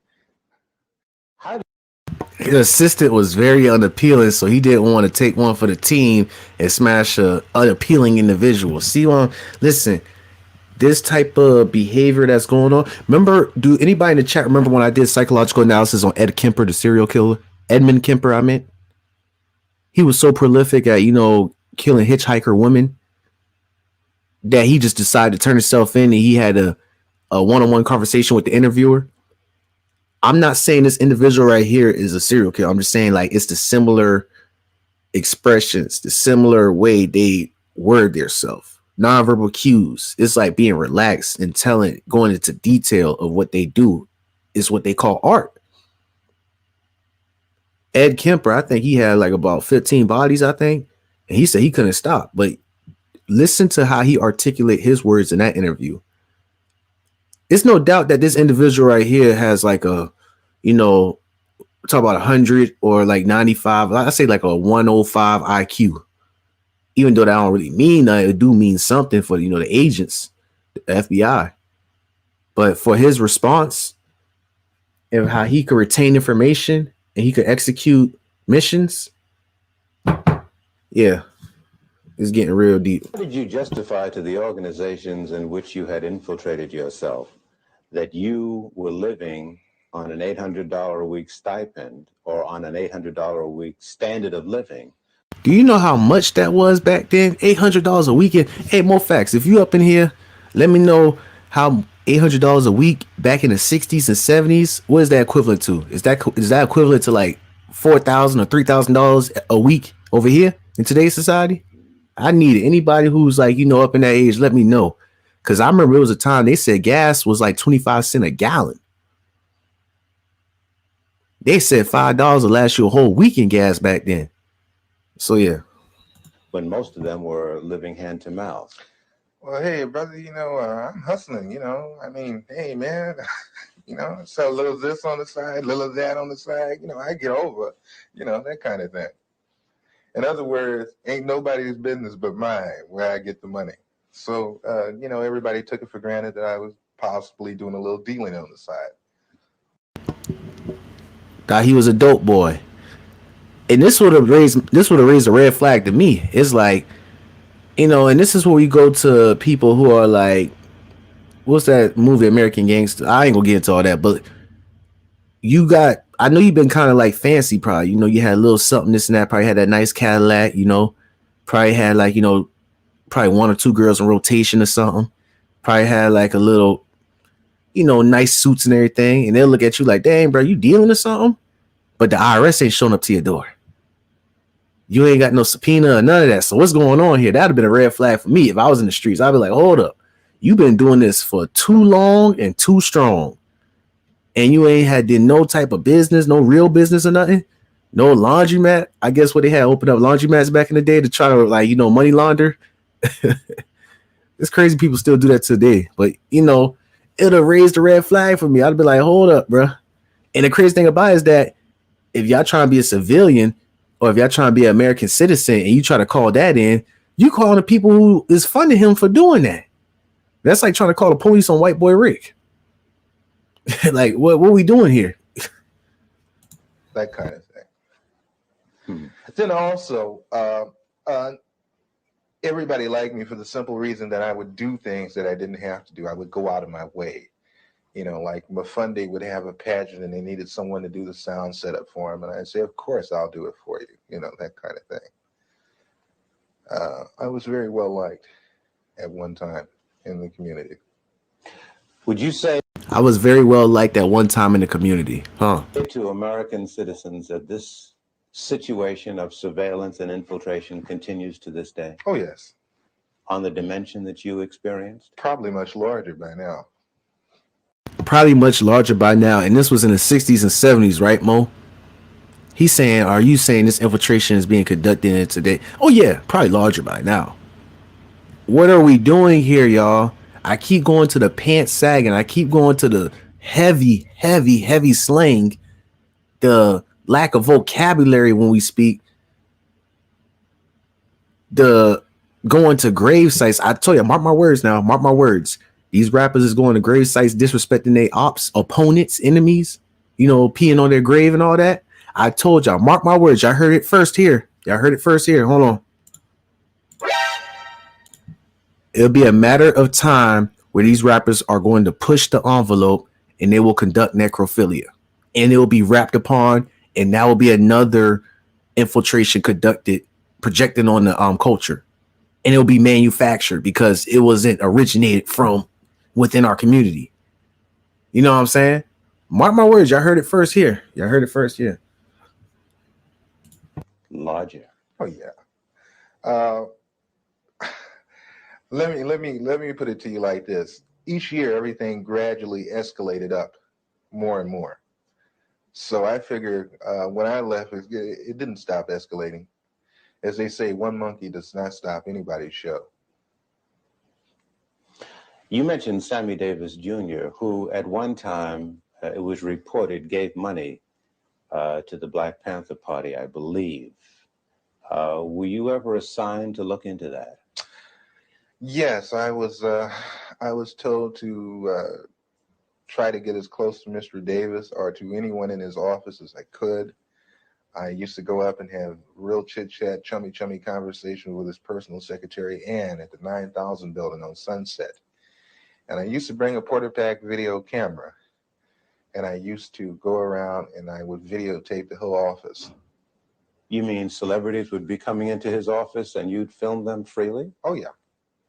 His assistant was very unappealing, so he didn't want to take one for the team and smash a unappealing individual. Listen, this type of behavior that's going on. Remember, do anybody in the chat remember when I did psychological analysis on Ed Kemper, the serial killer? Edmund Kemper, I meant. He was so prolific at, killing hitchhiker women that he just decided to turn himself in, and he had a one-on-one conversation with the interviewer. I'm not saying this individual right here is a serial killer. I'm just saying, like, it's the similar expressions, the similar way they word themselves, nonverbal cues. It's like being relaxed and going into detail of what they do is what they call art. Ed Kemper, I think he had like about 15 bodies, I think. And he said he couldn't stop. But listen to how he articulate his words in that interview. It's no doubt that this individual right here has like a, talk about 100 or like 95. I say like a 105 IQ. Even though that don't really mean nothing, it do mean something for, the agents, the FBI. But for his response and how he could retain information and he could execute missions, yeah, it's getting real deep. How did you justify to the organizations in which you had infiltrated yourself that you were living on an $800 a week stipend or on an $800 a week standard of living? Do you know how much that was back then? $800 a weekend. Hey, more facts. If you up in here, let me know how $800 a week back in the 60s and 70s. What is that equivalent to? Is that equivalent to like $4,000 or $3,000 a week over here in today's society? I need anybody who's like, up in that age, let me know. Because I remember it was a time they said gas was like 25 cents a gallon. They said $5 will last you a whole week in gas back then. So, yeah. When most of them were living hand to mouth. Well, hey, brother, I'm hustling, I mean, hey, man, sell a little of this on the side, a little of that on the side, I get over, that kind of thing. In other words, ain't nobody's business but mine where I get the money. So, everybody took it for granted that I was possibly doing a little dealing on the side. Thought he was a dope boy. And this would have raised a red flag to me. It's like, and this is where we go to people who are like, what's that movie, American Gangster? I ain't gonna get into all that, but I know you've been kind of like fancy, probably. You had a little something, this and that, probably had that nice Cadillac, probably had like, probably one or two girls in rotation or something. Probably had like a little, nice suits and everything. And they'll look at you like, dang, bro, you dealing or something? But the IRS ain't showing up to your door. You ain't got no subpoena or none of that. So what's going on here? That'd have been a red flag for me if I was in the streets. I'd be like, hold up. You've been doing this for too long and too strong. And you ain't did no type of business, no real business or nothing. No laundromat. I guess what they had opened up laundromats back in the day to try to money launder. It's crazy people still do that today. But, it'll raise the red flag for me. I'd be like, hold up, bro. And the crazy thing about it is that if y'all trying to be a civilian, or if y'all trying to be an American citizen and you try to call that in, you calling the people who is funding him for doing that. That's like trying to call the police on white boy Rick. Like, what are we doing here? That kind of thing. Then also, everybody liked me for the simple reason that I would do things that I didn't have to do. I would go out of my way. Like Mafunde would have a pageant and they needed someone to do the sound setup for him. And I'd say, of course, I'll do it for you. That kind of thing. I was very well liked at one time in the community. Would you say I was very well liked at one time in the community? To American citizens that this situation of surveillance and infiltration continues to this day? Oh, yes. On the dimension that you experienced? Probably much larger by now. Probably much larger by now. And this was in the 60s and 70s, right, Mo? He's saying, are you saying this infiltration is being conducted in today? Oh, yeah, probably larger by now. What are we doing here, y'all? I keep going to the pants sagging. I keep going to the heavy, heavy, heavy slang, the lack of vocabulary when we speak, the going to grave sites. I tell you, mark my words now, mark my words. These rappers is going to grave sites, disrespecting their opponents, enemies, peeing on their grave and all that. I told y'all, mark my words. Y'all heard it first here. Hold on. It'll be a matter of time where these rappers are going to push the envelope and they will conduct necrophilia. And it will be wrapped upon, and that will be another infiltration projected on the culture. And it will be manufactured because it wasn't originated from within our community. You know what I'm saying? Mark my words, y'all heard it first here. Larger. Oh yeah. Let me put it to you like this. Each year, everything gradually escalated up. more and more. So I figured when I left, it didn't stop escalating. As they say, one monkey does not stop anybody's show. You mentioned Sammy Davis Jr., who at one time, it was reported, gave money to the Black Panther Party, I believe. Were you ever assigned to look into that? Yes, I was told to try to get as close to Mr. Davis or to anyone in his office as I could. I used to go up and have real chit-chat, chummy conversation with his personal secretary, Ann, at the 9000 building on Sunset. And I used to bring a Portapack video camera, and I used to go around and I would videotape the whole office. You mean celebrities would be coming into his office and you'd film them freely? Oh, yeah.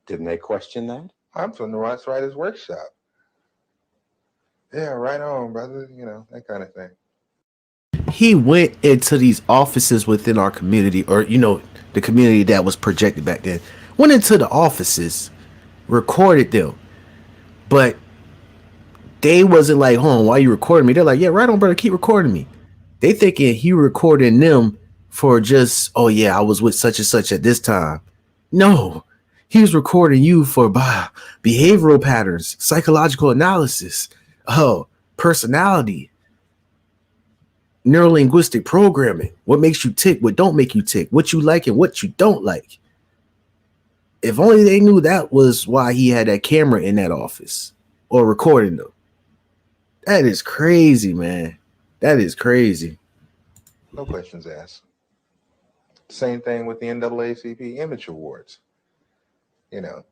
Didn't they question that? I'm from the Ross Writers Workshop. Yeah, right on, brother. You know, that kind of thing. He went into these offices within our community, or, you know, the community that was projected back then. Went into the offices, recorded them. But they wasn't like, hold on, why you recording me? They're like, yeah, right on, brother, keep recording me. They thinking he recording them for just, oh yeah, I was with such and such at this time. No, he was recording you for behavioral patterns, psychological analysis, personality, neurolinguistic programming, what makes you tick, what don't make you tick, what you like and what you don't like. If only they knew that was why he had that camera in that office or recording them. That is crazy, man. That is crazy. No questions asked. Same thing with the NAACP Image Awards. You know,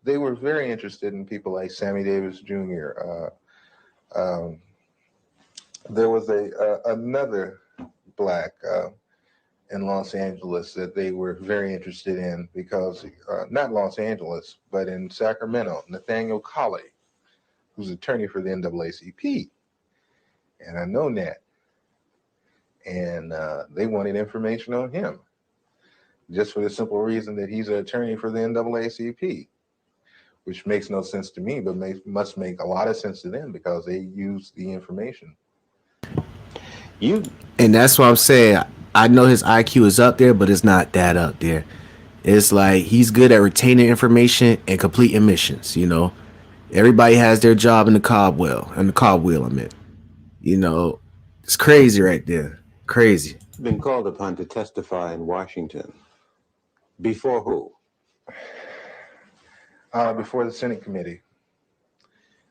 they were very interested in people like Sammy Davis Jr. There was another black in Los Angeles that they were very interested in because, not Los Angeles, but in Sacramento, Nathaniel Colley, who's attorney for the NAACP. And I know Nat. And they wanted information on him just for the simple reason that he's an attorney for the NAACP, which makes no sense to me, but must make a lot of sense to them because they use the information. And that's what I'm saying. I know his IQ is up there, but it's not that up there. It's like he's good at retaining information and completing missions, you know. Everybody has their job in the cobwheel, I meant. You know, it's crazy right there. Crazy. Been called upon to testify in Washington. Before who? Before the Senate committee.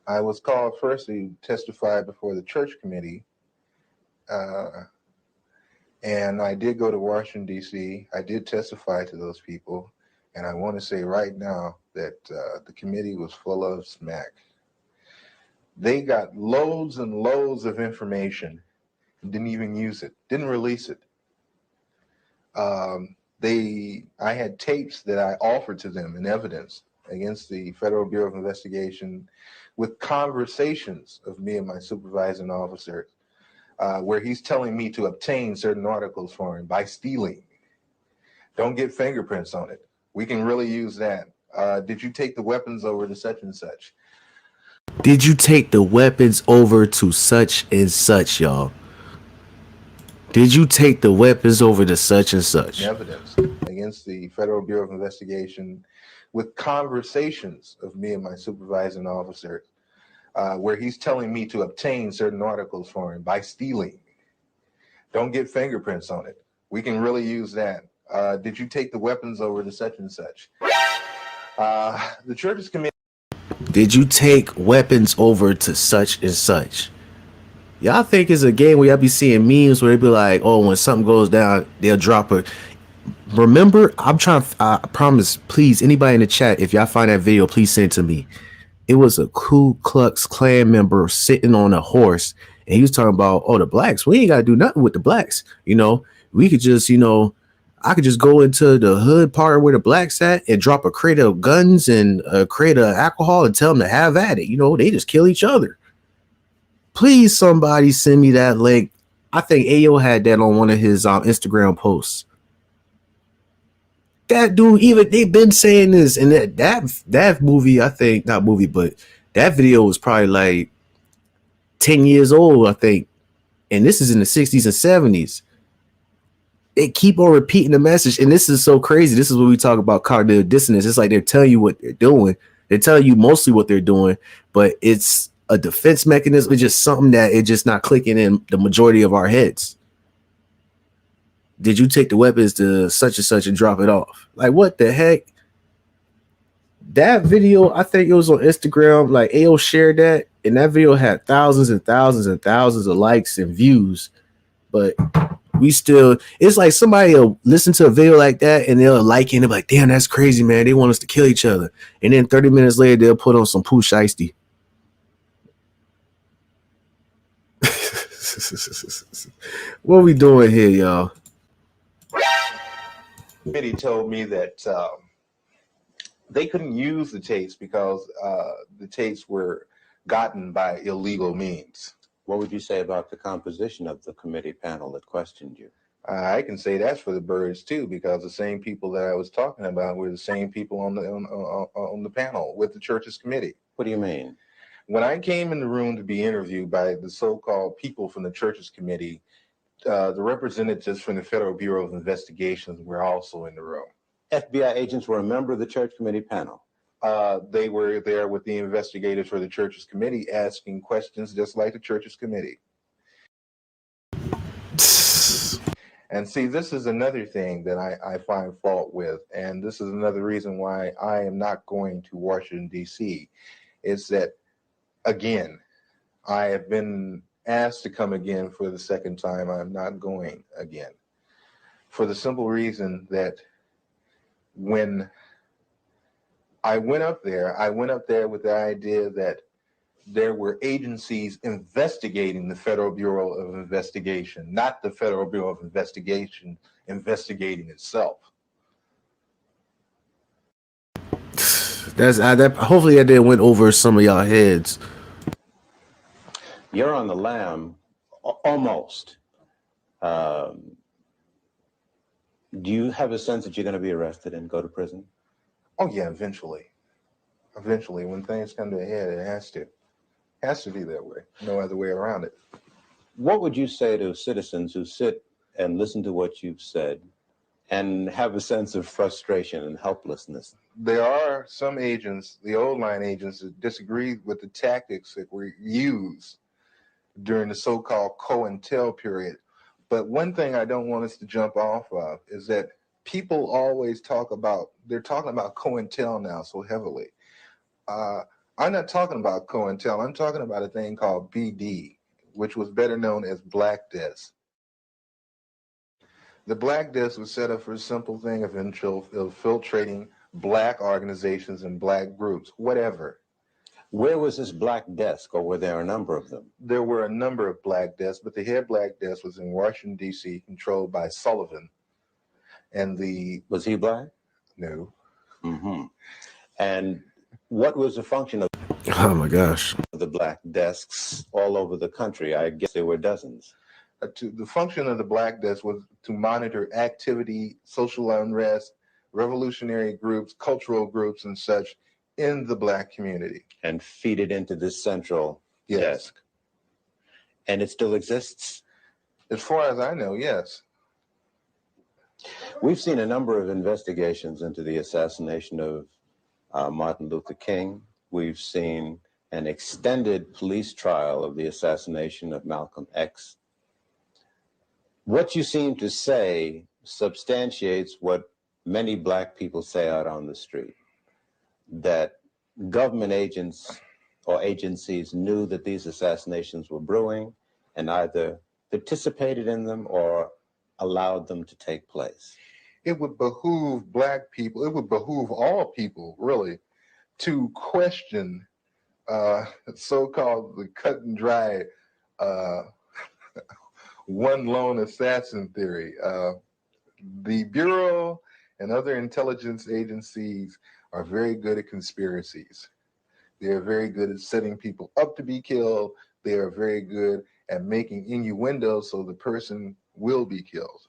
I was called first to testify before the church committee. And I did go to Washington, D.C. I did testify to those people. And I want to say right now that the committee was full of smack. They got loads and loads of information and didn't even use it, didn't release it. I had tapes that I offered to them in evidence against the Federal Bureau of Investigation with conversations of me and my supervising officer where he's telling me to obtain certain articles for him by stealing. Don't get fingerprints on it. We can really use that. Did you take the weapons over to such and such? Did you take the weapons over to such and such, y'all? Did you take the weapons over to such and such? Evidence against the Federal Bureau of Investigation with conversations of me and my supervising officer where he's telling me to obtain certain articles for him by stealing. Don't get fingerprints on it. We can really use that. Did you take the weapons over to such and such? The church's committee. Did you take weapons over to such and such? Y'all think it's a game where y'all be seeing memes where they be like, oh, when something goes down, they'll drop a. Remember, I promise, please, anybody in the chat, if y'all find that video, please send it to me. It was a Ku Klux Klan member sitting on a horse, and he was talking about, oh, the blacks, we ain't got to do nothing with the blacks. You know, we could just, you know, I could just go into the hood part where the blacks at and drop a crate of guns and a crate of alcohol and tell them to have at it. You know, they just kill each other. Please, somebody send me that link. I think Ayo had that on one of his Instagram posts. That dude, even they've been saying this, and that movie, I think, not movie, but that video was probably like 10 years old, I think. And this is in the 60s and 70s. They keep on repeating the message. And this is so crazy. This is what we talk about cognitive dissonance. It's like they're telling you what they're doing. They're telling you mostly what they're doing, but it's a defense mechanism. It's just something that it's just not clicking in the majority of our heads. Did you take the weapons to such and such and drop it off? Like, what the heck? That video, I think it was on Instagram. Like, AO shared that, and that video had thousands and thousands and thousands of likes and views. But we still, it's like somebody will listen to a video like that and they'll like it and they're like, damn, that's crazy, man. They want us to kill each other. And then 30 minutes later, they'll put on some poo shiesty. What are we doing here, y'all? Committee told me that they couldn't use the tapes because the tapes were gotten by illegal means. What would you say about the composition of the committee panel that questioned you? I can say that's for the birds too, because the same people that I was talking about were the same people on the panel with the church's committee. What do you mean? When I came in the room to be interviewed by the so-called people from the church's committee, the representatives from the Federal Bureau of Investigations were also in the room. FBI agents were a member of the church committee panel. They were there with the investigators for the church's committee asking questions just like the church's committee. And see, this is another thing that I find fault with, and this is another reason why I am not going to Washington, D.C., is that, again, I have been asked to come again for the second time. I'm not going again. For the simple reason that when I went up there with the idea that there were agencies investigating the Federal Bureau of Investigation, not the Federal Bureau of Investigation investigating itself. Hopefully that didn't went over some of y'all heads. You're on the lam, almost. Do you have a sense that you're going to be arrested and go to prison? Oh yeah, eventually. Eventually, when things come to a head, it has to. Has to be that way. No other way around it. What would you say to citizens who sit and listen to what you've said and have a sense of frustration and helplessness? There are some agents, the old line agents, that disagree with the tactics that were used during the so-called COINTEL period. But one thing I don't want us to jump off of is that people always they're talking about COINTEL now so heavily. I'm not talking about COINTEL. I'm talking about a thing called BD, which was better known as Black Desk. The Black Desk was set up for a simple thing of infiltrating Black organizations and Black groups, whatever. Where was this Black Desk, or were there a number of them? There were a number of Black Desks, but the head Black Desk was in Washington, D.C., controlled by Sullivan. And Was he Black? No. Mm-hmm. And what was the function of Oh my gosh. the Black Desks all over the country? I guess there were dozens. The function of the Black Desk was to monitor activity, social unrest, revolutionary groups, cultural groups, and such in the Black community. And feed it into this central desk. And it still exists? As far as I know, yes. We've seen a number of investigations into the assassination of Martin Luther King. We've seen an extended police trial of the assassination of Malcolm X. What you seem to say substantiates what many Black people say out on the street, that government agents or agencies knew that these assassinations were brewing and either participated in them or allowed them to take place. It would behoove Black people, it would behoove all people, really, to question so-called the cut and dry one lone assassin theory. The Bureau and other intelligence agencies are very good at conspiracies. They are very good at setting people up to be killed. They are very good at making innuendos so the person will be killed.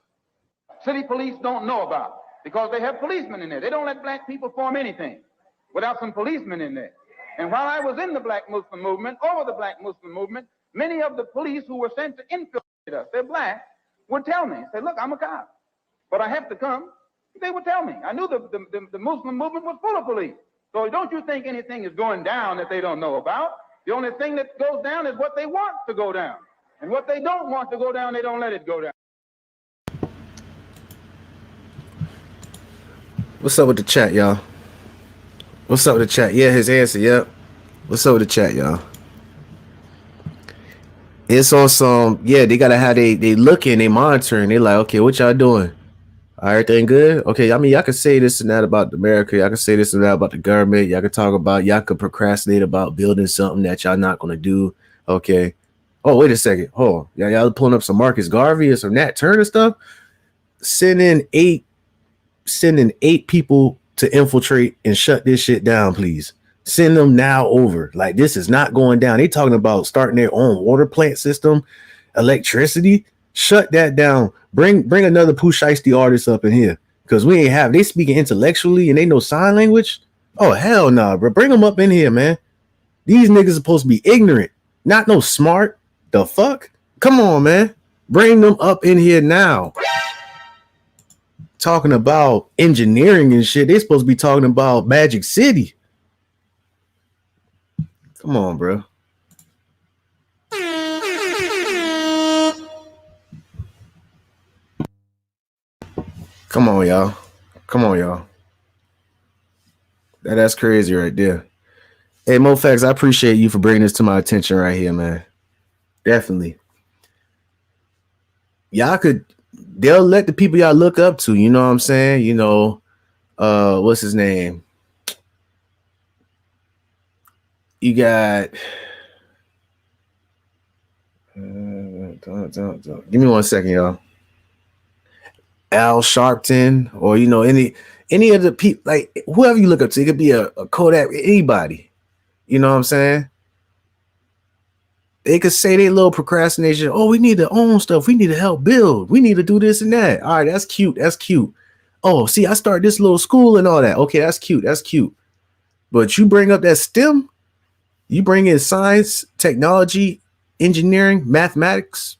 City police don't know about because they have policemen in there. They don't let Black people form anything without some policemen in there. And while I was in the Black Muslim movement, over the Black Muslim movement, Many of the police who were sent to infiltrate us, they're black, would tell me, say, look, I'm a cop, but I have to come. They would tell me. I knew the Muslim movement was full of police. So don't you think anything is going down that they don't know about? The only thing that goes down is what they want to go down. And what they don't want to go down, they don't let it go down. What's up with the chat, y'all? What's up with the chat? Yeah, his answer, yep. What's up with the chat, y'all? It's on some, yeah, they gotta have they looking, they monitoring, they like, okay, what y'all doing? Everything good? Okay, I mean, y'all can say this and that about America, y'all can say this and that about the government, y'all can talk about, y'all can procrastinate about building something that y'all not gonna do. Okay. Oh, wait a second. Oh, y'all pulling up some Marcus Garvey or some Nat Turner stuff. Sending eight people to infiltrate and shut this shit down, please. Send them now over. Like, this is not going down. They talking about starting their own water plant system, electricity. Shut that down. Bring another Pooh Shiesty artist up in here, because we ain't have. They speaking intellectually and they know sign language. Oh hell no, nah, bro. Bring them up in here, man. These niggas supposed to be ignorant, not no smart. The fuck? Come on, man. Bring them up in here now. Talking about engineering and shit. They supposed to be talking about Magic City. Come on, bro. Come on, y'all. Come on, y'all. That's crazy right there. Hey, MoFax, I appreciate you for bringing this to my attention right here, man. Definitely. They'll let the people y'all look up to, you know what I'm saying? You know, what's his name? You got give me 1 second, y'all. Al Sharpton, or you know, any of the people, like whoever you look up to. It could be a Kodak, anybody. You know what I'm saying? They could say they little procrastination. Oh, we need to own stuff. We need to help build. We need to do this and that. All right, that's cute. That's cute. Oh, see, I started this little school and all that. Okay, that's cute. That's cute. But you bring up that STEM, you bring in science, technology, engineering, mathematics,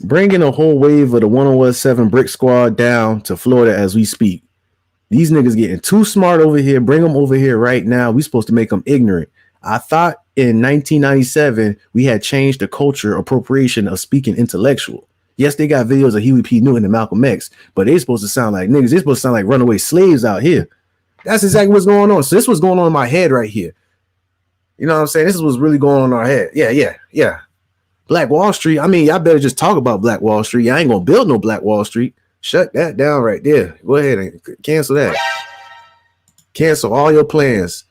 bringing a whole wave of the 1017 Brick Squad down to Florida as we speak. These niggas getting too smart over here. Bring them over here right now. We supposed to make them ignorant. I thought in 1997 we had changed the culture appropriation of speaking intellectual. Yes, they got videos of Huey P. Newton and Malcolm X, but they supposed to sound like niggas. They supposed to sound like runaway slaves out here. That's exactly what's going on. So this was going on in my head right here. You know what I'm saying? This is what's really going on in our head. Yeah. Black Wall Street. I mean, y'all better just talk about Black Wall Street. Y'all ain't gonna build no Black Wall Street. Shut that down right there. Go ahead and cancel that. Cancel all your plans.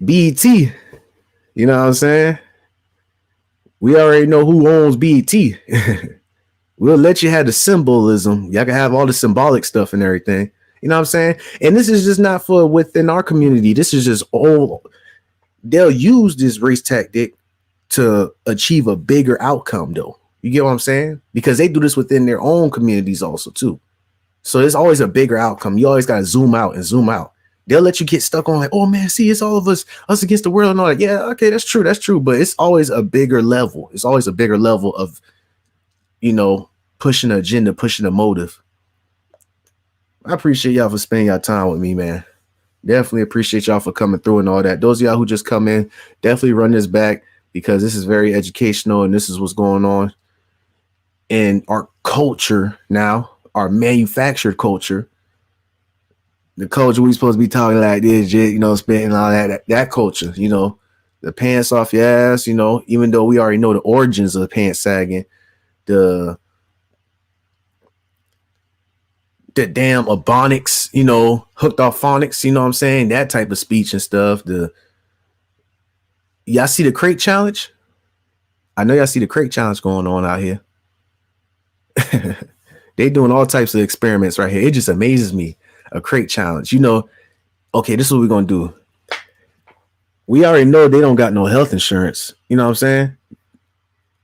BET. You know what I'm saying? We already know who owns BET. We'll let you have the symbolism. Y'all can have all the symbolic stuff and everything. You know what I'm saying? And this is just not for within our community. This is just all. They'll use this race tactic to achieve a bigger outcome, though. You get what I'm saying? Because they do this within their own communities also, too. So there's always a bigger outcome. You always got to zoom out and zoom out. They'll let you get stuck on like, oh, man, see, it's all of us against the world and all that. Yeah, okay, that's true. That's true. But it's always a bigger level. It's always a bigger level of, you know, pushing an agenda, pushing a motive. I appreciate y'all for spending your time with me, man. Definitely appreciate y'all for coming through and all that. Those of y'all who just come in, definitely run this back, because this is very educational and this is what's going on in our culture now, our manufactured culture. The culture we supposed to be talking like this, you know, spitting all that culture, you know, the pants off your ass, you know, even though we already know the origins of the pants sagging, the damn ebonics, you know, hooked off phonics, you know what I'm saying? That type of speech and stuff. Y'all see the crate challenge? I know y'all see the crate challenge going on out here. They doing all types of experiments right here. It just amazes me. A crate challenge. You know, okay, this is what we're going to do. We already know they don't got no health insurance. You know what I'm saying?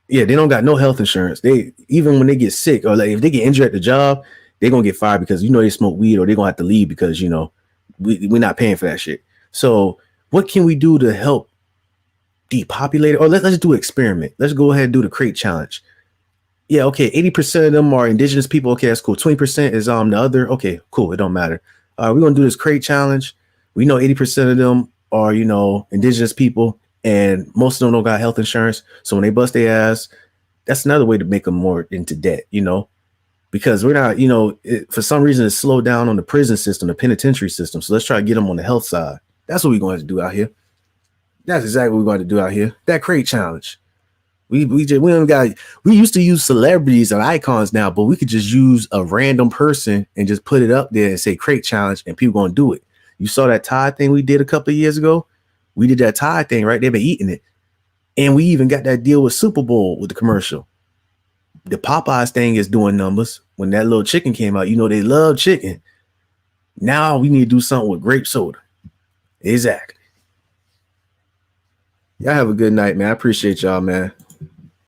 Yeah, they don't got no health insurance. They, even when they get sick or like if they get injured at the job, they're going to get fired because, you know, they smoke weed, or they're going to have to leave because, you know, we're not paying for that shit. So what can we do to help depopulate it, or let's do an experiment. Let's go ahead and do the crate challenge. Yeah, okay, 80% of them are indigenous people. Okay, that's cool. 20% is the other. Okay, cool. It don't matter. We're gonna do this crate challenge. We know 80% of them are, you know, indigenous people, and most of them don't got health insurance. So when they bust their ass, that's another way to make them more into debt, you know, because we're not, you know, for some reason it's slowed down on the prison system, the penitentiary system. So let's try to get them on the health side. That's what we're going to do out here. That's exactly what we're going to do out here. That crate challenge. We used to use celebrities and icons now, but we could just use a random person and just put it up there and say crate challenge, and people gonna do it. You saw that Tide thing we did a couple of years ago. We did that Tide thing, right? They've been eating it, and we even got that deal with Super Bowl with the commercial. The Popeyes thing is doing numbers. When that little chicken came out, you know they love chicken. Now we need to do something with grape soda. Exactly. Y'all have a good night, man. I appreciate y'all, man.